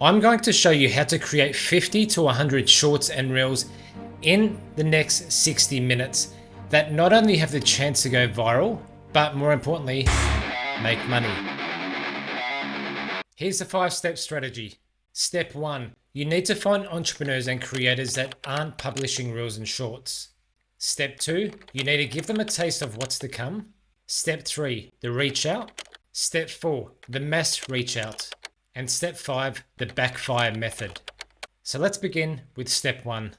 I'm going to show you how to create 50 to 100 shorts and reels in the next 60 minutes that not only have the chance to go viral, but more importantly, make money. Here's the 5-step strategy. Step 1, you need to find entrepreneurs and creators that aren't publishing reels and shorts. Step 2, you need to give them a taste of what's to come. Step 3, the reach out. Step 4, the mass reach out. And step 5, the backfire method. So let's begin with step 1.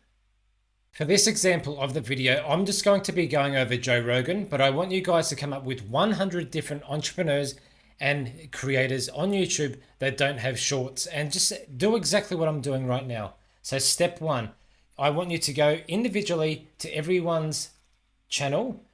For this example of the video, I'm just going to be going over Joe Rogan, but I want you guys to come up with 100 different entrepreneurs and creators on YouTube that don't have shorts, and just do exactly what I'm doing right now. So step 1, I want you to go individually to everyone's channel,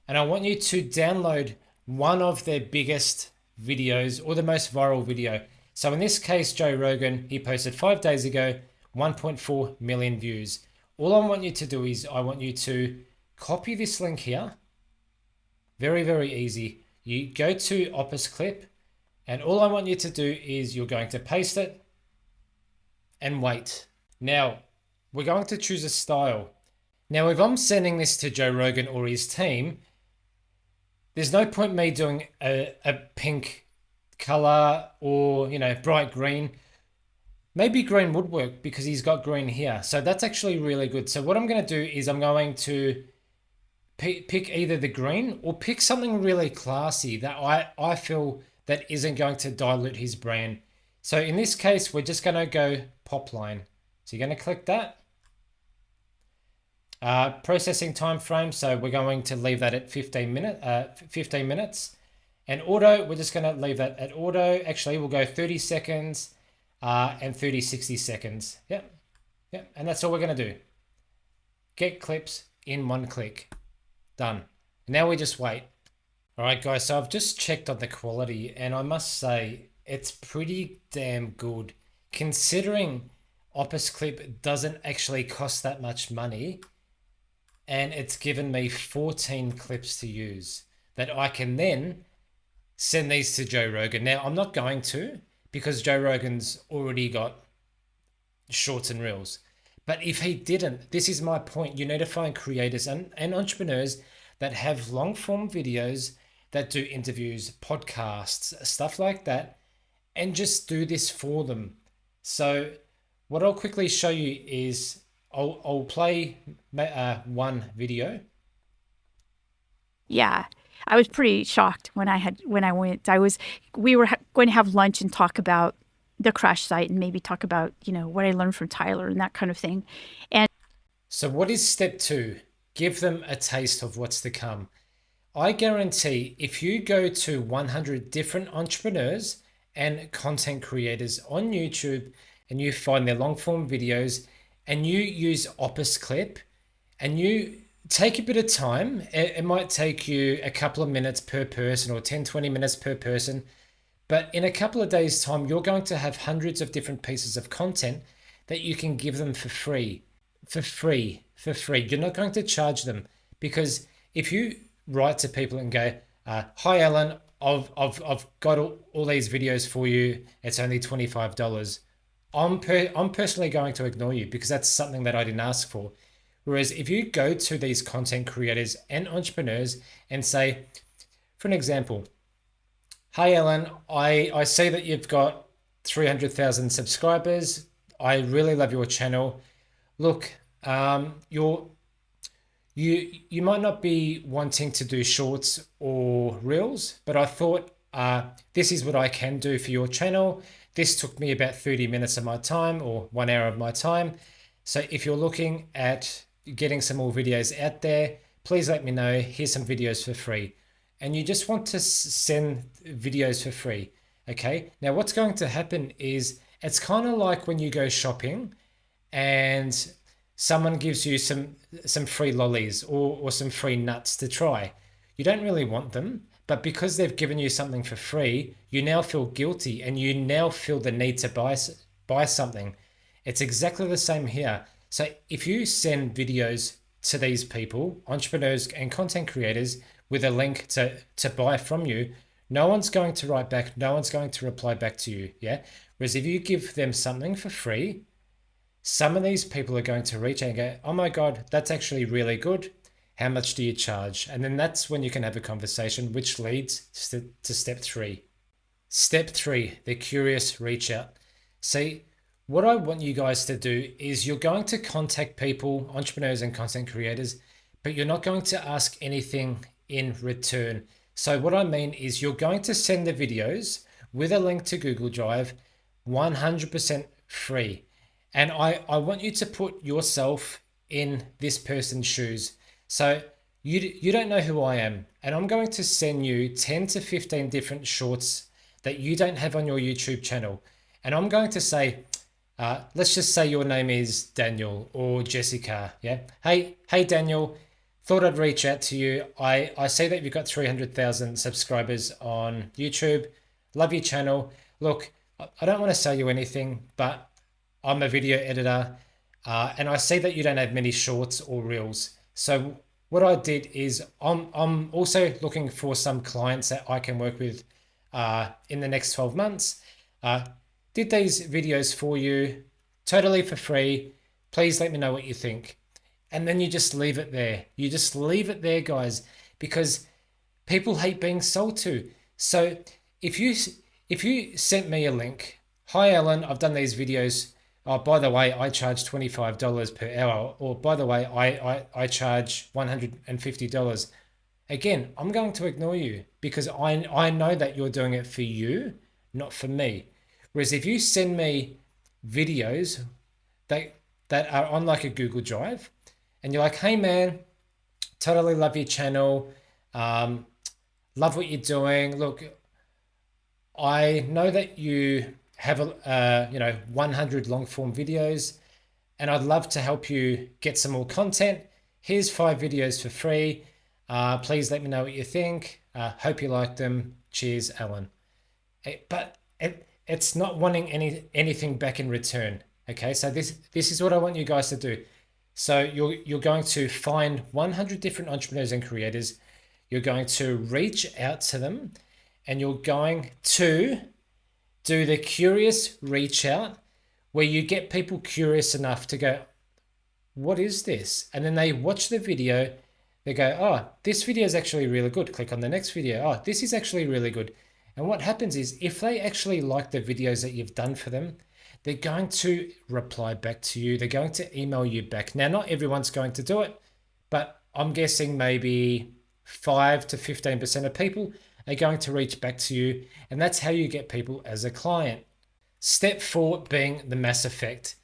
and I want you to download one of their biggest videos or the most viral video. So in this case, Joe Rogan, he posted 5 days ago, 1.4 million views. All I want you to do is I want you to copy this link here. Very, very easy. You go to Opus Clip, and all I want you to do is you're going to paste it and wait. Now, we're going to choose a style. Now, if I'm sending this to Joe Rogan or his team, there's no point me doing a pink color or, bright green. Maybe green would work because he's got green here. So that's actually really good. So what I'm going to do is I'm going to pick either the green or pick something really classy that I feel that isn't going to dilute his brand. So in this case, we're just going to go pop line. So you're going to click that. Processing time frame. So we're going to leave that at 15 minutes. And auto, we're just going to leave that at auto. Actually, we'll go 30 seconds and 60 seconds. Yep. And that's all we're going to do. Get clips in one click. Done. Now we just wait. All right, guys. So I've just checked on the quality, and I must say it's pretty damn good, considering Opus Clip doesn't actually cost that much money, and it's given me 14 clips to use that I can then send these to Joe Rogan. Now, I'm not going to, because Joe Rogan's already got shorts and reels. But if he didn't, this is my point. You need to find creators and entrepreneurs that have long form videos, that do interviews, podcasts, stuff like that, and just do this for them. So what I'll quickly show you is I'll play one video. Yeah. I was pretty shocked when I went. We were going to have lunch and talk about the crash site and maybe talk about, what I learned from Tyler and that kind of thing. And so what is step 2? Give them a taste of what's to come. I guarantee if you go to 100 different entrepreneurs and content creators on YouTube and you find their long form videos and you use Opus Clip and you take a bit of time, it might take you a couple of minutes per person or 10-20 minutes per person, but in a couple of days time you're going to have hundreds of different pieces of content that you can give them for free. You're not going to charge them, because if you write to people and go, hi Alan, I've got all these videos for you, it's only $25, I'm personally going to ignore you because that's something that I didn't ask for. Whereas if you go to these content creators and entrepreneurs and say, for an example, hi Alan, I see that you've got 300,000 subscribers. I really love your channel. Look, you might not be wanting to do shorts or reels, but I thought this is what I can do for your channel. This took me about 30 minutes of my time or 1 hour of my time. So if you're looking at getting some more videos out there, please let me know. Here's some videos for free. And you just want to send videos for free. Okay. Now what's going to happen is it's kind of like when you go shopping and someone gives you some free lollies or some free nuts to try. You don't really want them, but because they've given you something for free, you now feel guilty and you now feel the need to buy something. It's exactly the same here. So if you send videos to these people, entrepreneurs and content creators, with a link to buy from you, No one's going to write back. No one's going to reply back to you. Yeah. Whereas if you give them something for free, some of these people are going to reach out and go, oh my God, that's actually really good. How much do you charge? And then that's when you can have a conversation, which leads to step 3. Step 3, the curious reach out. See, what I want you guys to do is you're going to contact people, entrepreneurs and content creators, but you're not going to ask anything in return. So what I mean is you're going to send the videos with a link to Google Drive 100% free. And I want you to put yourself in this person's shoes. So you don't know who I am, and I'm going to send you 10 to 15 different shorts that you don't have on your YouTube channel. And I'm going to say, let's just say your name is Daniel or Jessica. Yeah. Hey, Daniel, thought I'd reach out to you. I see that you've got 300,000 subscribers on YouTube. Love your channel. Look, I don't want to sell you anything, but I'm a video editor, and I see that you don't have many shorts or reels. So what I did is I'm also looking for some clients that I can work with in the next 12 months. Did these videos for you totally for free. Please let me know what you think. And then you just leave it there. You just leave it there, guys, because people hate being sold to. So if you sent me a link, hi Alan, I've done these videos. Oh, by the way, I charge $25 per hour. Or by the way, I charge $150. Again, I'm going to ignore you because I know that you're doing it for you, not for me. Whereas if you send me videos that are on like a Google Drive, and you're like, hey man, totally love your channel, love what you're doing. Look, I know that you have 100 long form videos, and I'd love to help you get some more content. Here's 5 videos for free. Please let me know what you think. Hope you like them. Cheers, Alan. But it's not wanting anything back in return. Okay, so this is what I want you guys to do. So you're going to find 100 different entrepreneurs and creators. You're going to reach out to them, and you're going to do the curious reach out, where you get people curious enough to go, what is this? And then they watch the video. They go, oh, this video is actually really good. Click on the next video. Oh, this is actually really good. And what happens is if they actually like the videos that you've done for them, they're going to reply back to you. They're going to email you back. Now, not everyone's going to do it, but I'm guessing maybe 5 to 15% of people are going to reach back to you. And that's how you get people as a client. Step 4 being the mass effect.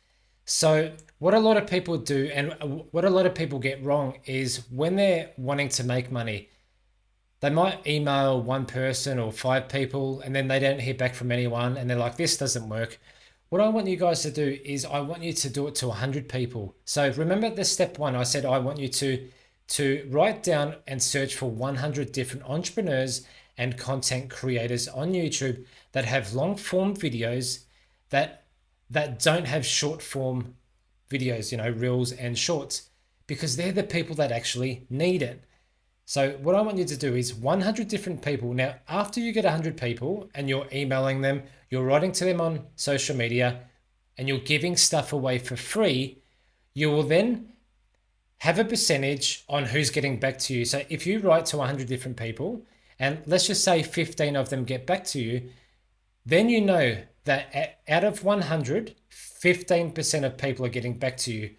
So what a lot of people do and what a lot of people get wrong is when they're wanting to make money, they might email one person or 5 people and then they don't hear back from anyone and they're like, this doesn't work. What I want you guys to do is I want you to do it to 100 people. So remember the step 1, I said I want you to write down and search for 100 different entrepreneurs and content creators on YouTube that have long form videos that don't have short form videos, reels and shorts, because they're the people that actually need it. So what I want you to do is 100 different people. Now, after you get 100 people and you're emailing them, you're writing to them on social media, and you're giving stuff away for free, you will then have a percentage on who's getting back to you. So if you write to 100 different people, and let's just say 15 of them get back to you, then you know that out of 100, 15% of people are getting back to you.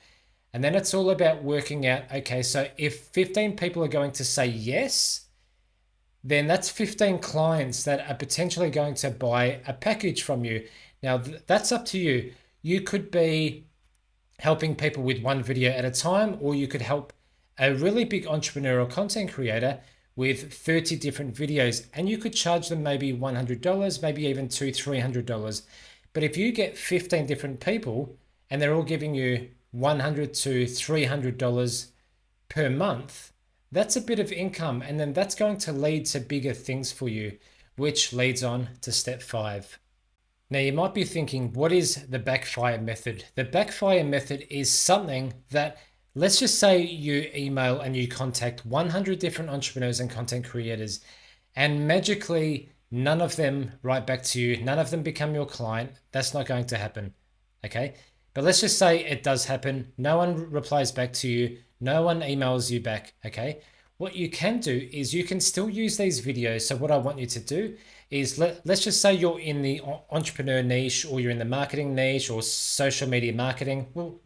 And then it's all about working out, okay, so if 15 people are going to say yes, then that's 15 clients that are potentially going to buy a package from you. Now, that's up to you. You could be helping people with one video at a time, or you could help a really big entrepreneur or content creator with 30 different videos, and you could charge them maybe $100, maybe even $200-$300. But if you get 15 different people and they're all giving you $100 to $300 per month, that's a bit of income, and then that's going to lead to bigger things for you, which leads on to step 5. Now you might be thinking, what is the backfire method? The backfire method is something that, let's just say you email and you contact 100 different entrepreneurs and content creators, and magically none of them write back to you, none of them become your client. That's not going to happen. Okay. But let's just say it does happen. No one replies back to you. No one emails you back. Okay. What you can do is you can still use these videos. So what I want you to do is let's just say you're in the entrepreneur niche, or you're in the marketing niche, or social media marketing, well,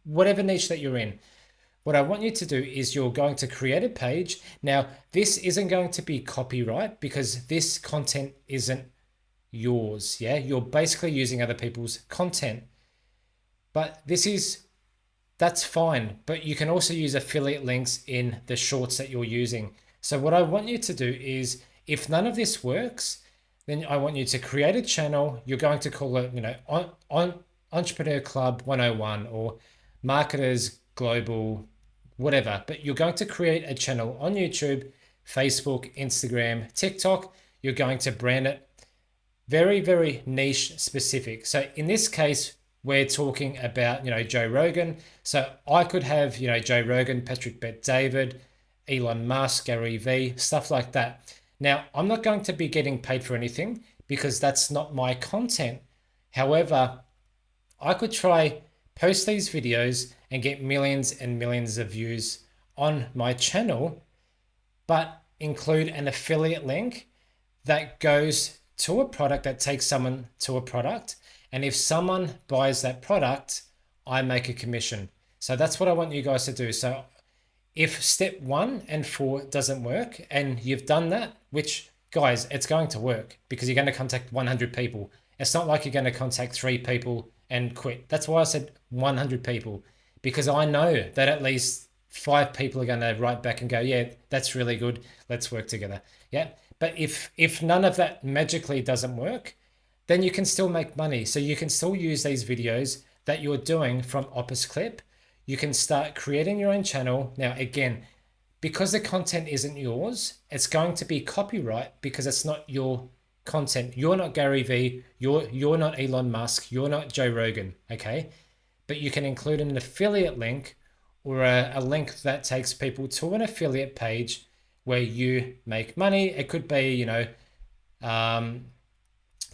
whatever niche that you're in. What I want you to do is you're going to create a page. Now, this isn't going to be copyright because this content isn't yours. Yeah, you're basically using other people's content. But that's fine. But you can also use affiliate links in the shorts that you're using. So what I want you to do is, if none of this works, then I want you to create a channel. You're going to call it, on Entrepreneur Club 101 or Marketers Global, whatever. But you're going to create a channel on YouTube, Facebook, Instagram, TikTok. You're going to brand it very, very niche specific. So in this case, we're talking about, Joe Rogan. So I could have, Joe Rogan, Patrick Bet-David, Elon Musk, Gary Vee, stuff like that. Now, I'm not going to be getting paid for anything because that's not my content. However, I could try post these videos and get millions and millions of views on my channel, but include an affiliate link that goes to a product, that takes someone to a product. And if someone buys that product, I make a commission. So that's what I want you guys to do. So if step 1 and 4 doesn't work and you've done that, which guys, it's going to work because you're going to contact 100 people. It's not like you're going to contact 3 people and quit. That's why I said 100 people, because I know that at least 5 people are going to write back and go, yeah, that's really good. Let's work together. Yeah. But if none of that magically doesn't work, then you can still make money. So you can still use these videos that you're doing from Opus Clip. You can start creating your own channel. Now, again, because the content isn't yours, it's going to be copyright because it's not your content. You're not Gary Vee. You're not Elon Musk. You're not Joe Rogan. Okay. But you can include an affiliate link or a link that takes people to an affiliate page where you make money. It could be,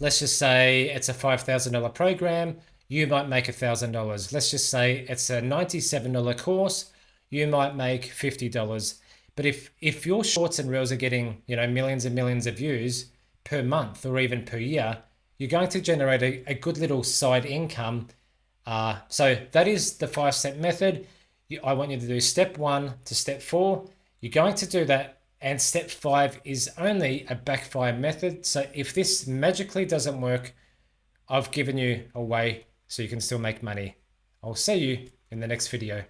let's just say it's a $5,000 program. You might make $1,000. Let's just say it's a $97 course. You might make $50. But if your shorts and reels are getting, millions and millions of views per month or even per year, you're going to generate a good little side income. So that is the 5-step method. I want you to do step 1 to step 4. You're going to do that. And step 5 is only a backfire method. So if this magically doesn't work, I've given you a way so you can still make money. I'll see you in the next video.